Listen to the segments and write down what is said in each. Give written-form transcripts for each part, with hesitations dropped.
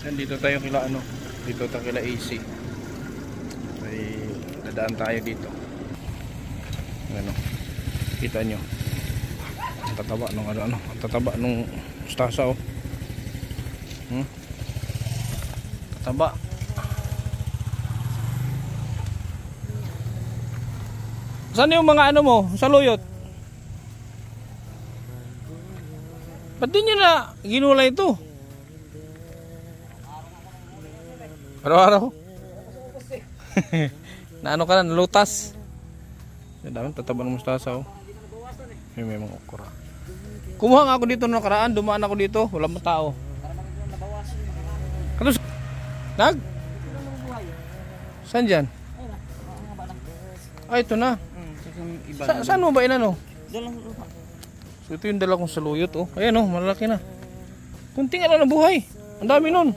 Dito tayo kila ano, dito tayo kila AC. Ay dadaan tayo dito. Ano? Kita nyo. Ang tataba nung ano, ang tataba nung mustasa oh. Tataba. Saan yung mga ano mo? Sa luyot? Ba't di nyo na ginulay ito? Araw-araw? Na ano ka na? Nalutas? Dami tataba ng mustasa oh. May mga okra. Kumuha nga ako dito noong nakaraan. Dumaan ako dito. Wala mo tao. Katus Nag? Saan dyan? Ah, ito na. Saan mo ba inano? So ito yung dala kong saluyot oh. Ayan oh, malaki na. Kunting ano na buhay. Ang dami nun.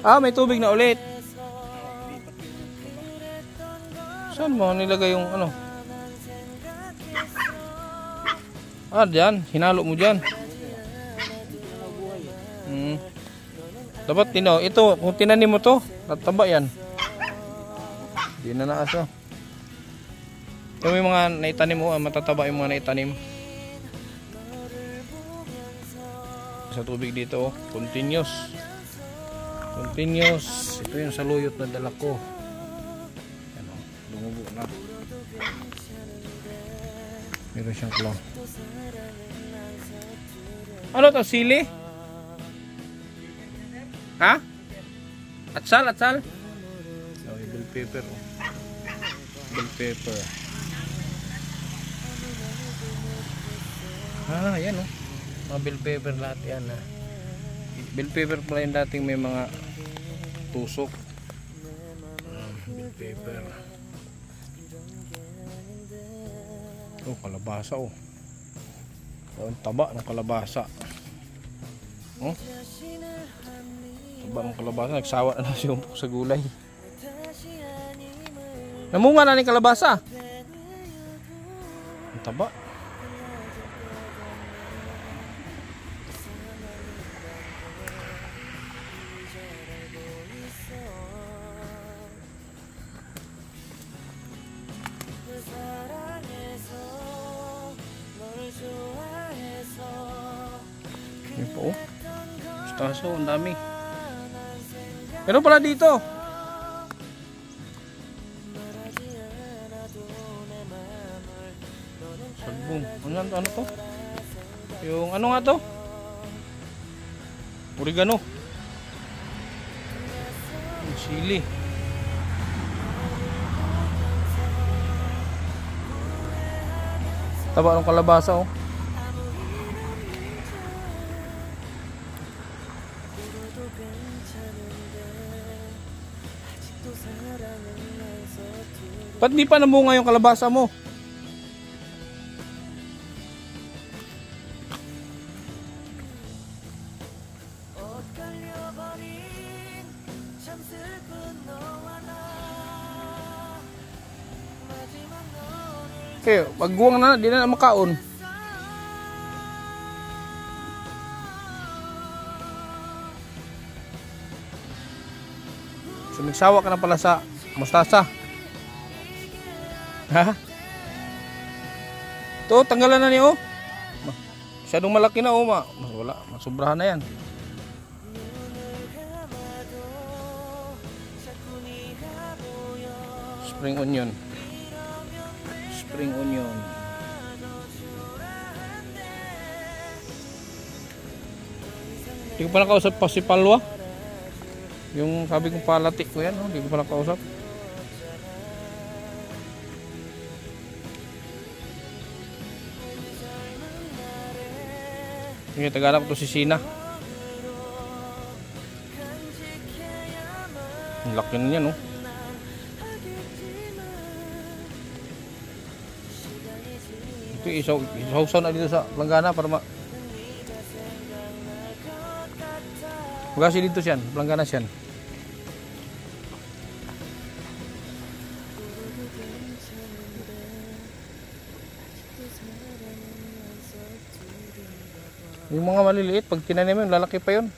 Ah, may tubig na ulit. Saan mo nilagay yung ano? Ah, dyan. Hinalo mo dyan. Dapat ito, kung tinanim mo to, tataba yan. Hindi na naasa. Ito yung mga naitanim mo, matataba yung mga naitanim. Sa tubig dito, continuous. Continuous. Ito yung saluyot na dala ko. Ano, lumubo na. Meron siyang claw. Ano to, sili? Ha? Atsal, atsal? Oh, bell pepper. Bell pepper. Ah, yan oh. Mga bell pepper lahat yan ha. Bell pepper pala yung dating may mga tusok. Bell pepper. Oh, kalabasa oh. Oh, ang taba ng kalabasa. Oh. Taba ng kalabasa, nagsawa na siya sa gulay. Namunga na ng kalabasa. Ang taba. Yan po oh. Mustaso, ang dami. Meron pala dito. Sagbong. Ano to? Yung ano nga to? Oregano. Yung sili. Taba ng kalabasa oh. Ba't di pa namunga yung kalabasa mo? Okay, magguwang na, di na makaon. So nagsawa ka na pala sa mustasa. Ha? Ito, tanggalan na niyo. Masyadong malaki na oh, wala, masubrahan na yan. Spring onion. Spring onion. Hindi ko pa nakausap pa si Palwa. Yung sabi kong palatik ko yan, hindi ko pa nakausap. Yung taganap ko to si Sina. Ang laki na yan, no? Ito isaw na dito sa planggana para magasi dito siyan, planggana siyan. Yung mga maliliit, pag tinanim mo, lalaki pa yun.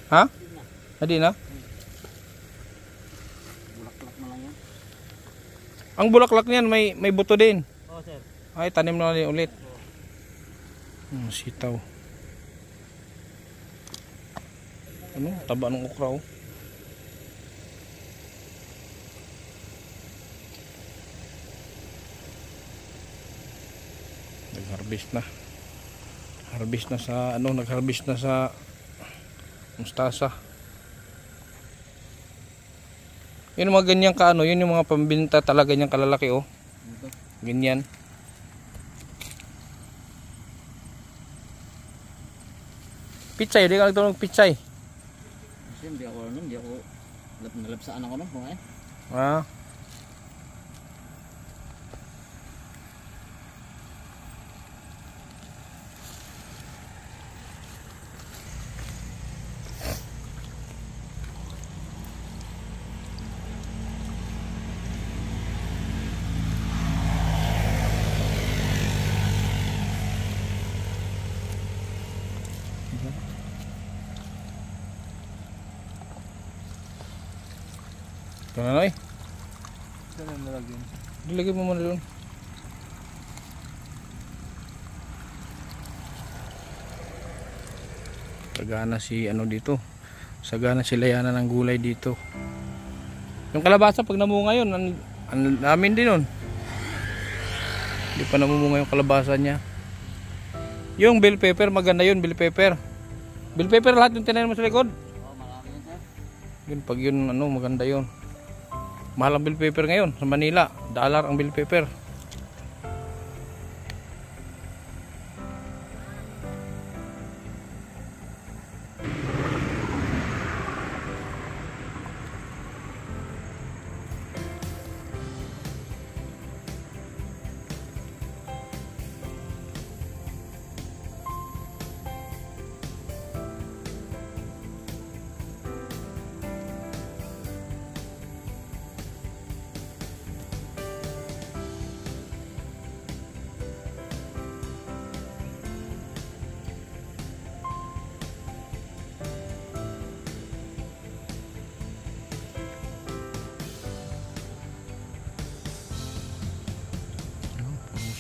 Ha? Hindi na? Bulaklak na lang yan. Ang bulaklak niyan may buto din. Oo, sir. Ay, tanim na lang ulit. Sitaw. Ano? Taba ng okra, oh. Nag-harvest na. Harvest na sa ano, nag-harvest na sa mustasa. Yun mga ganyan ka ano, yun yung mga pambinta talaga niyang kalalaki, oh. Ganyan. Pichay, di ka nagtulong pichay. Kasi hindi ako nalapsaan ako nun kung eh. Ah. Ito na, Noy. Saan ang nalagyan? Ilagay mo muna doon. Sagana si ano dito. Sagana si Layana ng gulay dito. Yung kalabasa pag namunga yun, namin din nun. Hindi pa namumunga yung kalabasa niya. Yung bell pepper, maganda yun, bell pepper. Bell pepper lahat yung tinanim mo sa likod. Oo, marami yun, sir. Yun, pag yun, ano, maganda yun. Mahal ang bell pepper ngayon sa Manila. $1 ang bell pepper.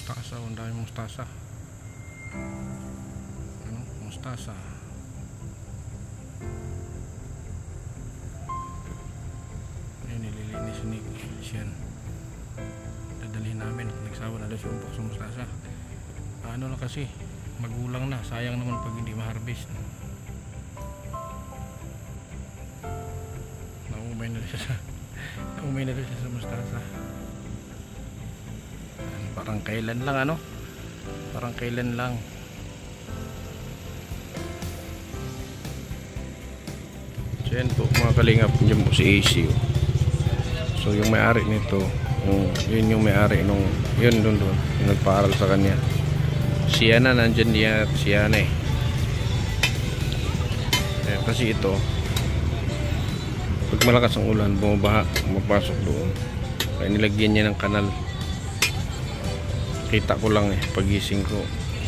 Mustasa, ang dami mustasa. Ano? Mustasa. Ayun, nililinis ni Sian. Dadalhin namin. Nagsawa na daw siya umpok sa mustasa. Ano na kasi, magulang na. Sayang naman pag hindi ma-harvest. Naumay na rin siya sa mustasa. Parang kailan lang ano, parang kailan lang. So yan po mga kalingap, yun po si AC. So yung may-ari nito, yun yung may-ari nung, yun doon yung nagpaaral sa kanya. Siya na nandyan niya at siya na eh. Kasi ito, pag malakas ang ulan, bumabaha, mapasok doon. Kaya nilagyan niya ng kanal. Kita ko lang eh, pagising ko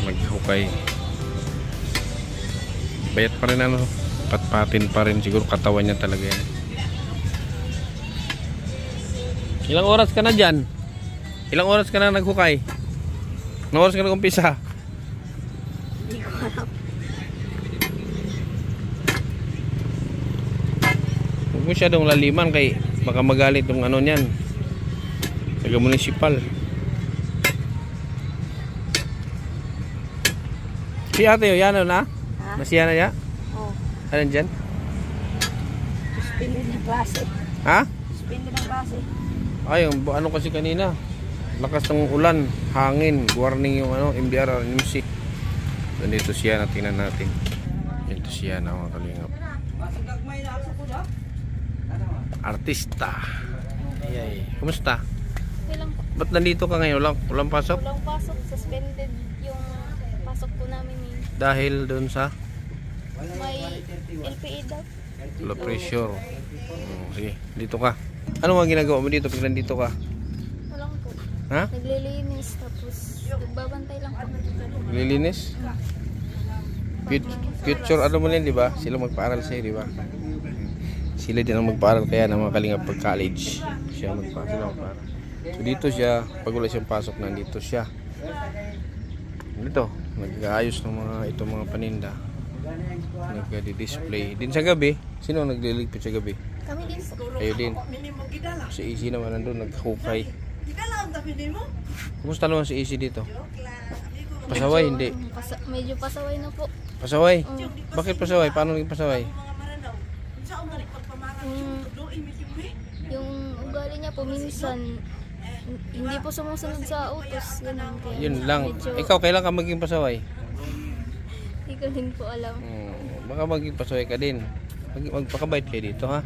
naghukay. Bayat pa rin ano, patpatin pa rin siguro katawan niya talaga yan. Ilang oras ka na dyan? Ilang oras ka na naghukay? Ilang oras ka na umpisa? Hindi ko alam. Huwag mo masyadong laliman kay baka magalit yung ano niyan, taga municipal. Si ate yun, yan na? Ha? Nasiya na niya? Oo. Ano dyan? Suspended ng klase. Ha? Suspended ng klase. Ay, ano kasi kanina, lakas ng ulan, hangin, warning yung ano, MBR, RMC. So dito siya na, tingnan natin. Dito siya na mga kalingap. Artista. Ayay. Kumusta? Okay lang po. Ba't nandito ka ngayon? Walang pasok? Walang pasok. Suspended yung pasok po namin eh. Dahil doon sa May LPA daw. low pressure. Sige, dito ka. Ano mga ginagawa mo dito pag nandito ka? Walang po. Ha? Naglilinis tapos nagbabantay lang po. Lilinis? Future ano mo din, di ba? Sila magpaaral sa'yo, di ba? Sila din ang magpaaral kaya ng mga kalingap pag college. Sila magpaaral. So dito siya, pag wala siyang pasok, nandito siya. Dito, nag-aayos ng mga paninda. Nag-display. Din sa gabi, sino nagliligpit sa gabi? Kami din po. Kayo din. Si Easy naman nandun, naghukay. Kumusta naman si Easy dito? Pasaway, hindi. Medyo pasaway na po. Pasaway? Bakit pasaway? Paano naging pasaway? Yung ugali niya po minsan hindi po sumusunod sa utos. Ganun, kaya Yun lang. medyo- Ikaw, kailan ka maging pasaway? Hindi ko din po alam. Baka maging pasaway ka din. Magpakabait kayo dito, ha?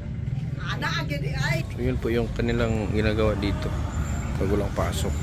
So, yun po yung kanilang ginagawa dito pag walang pasok.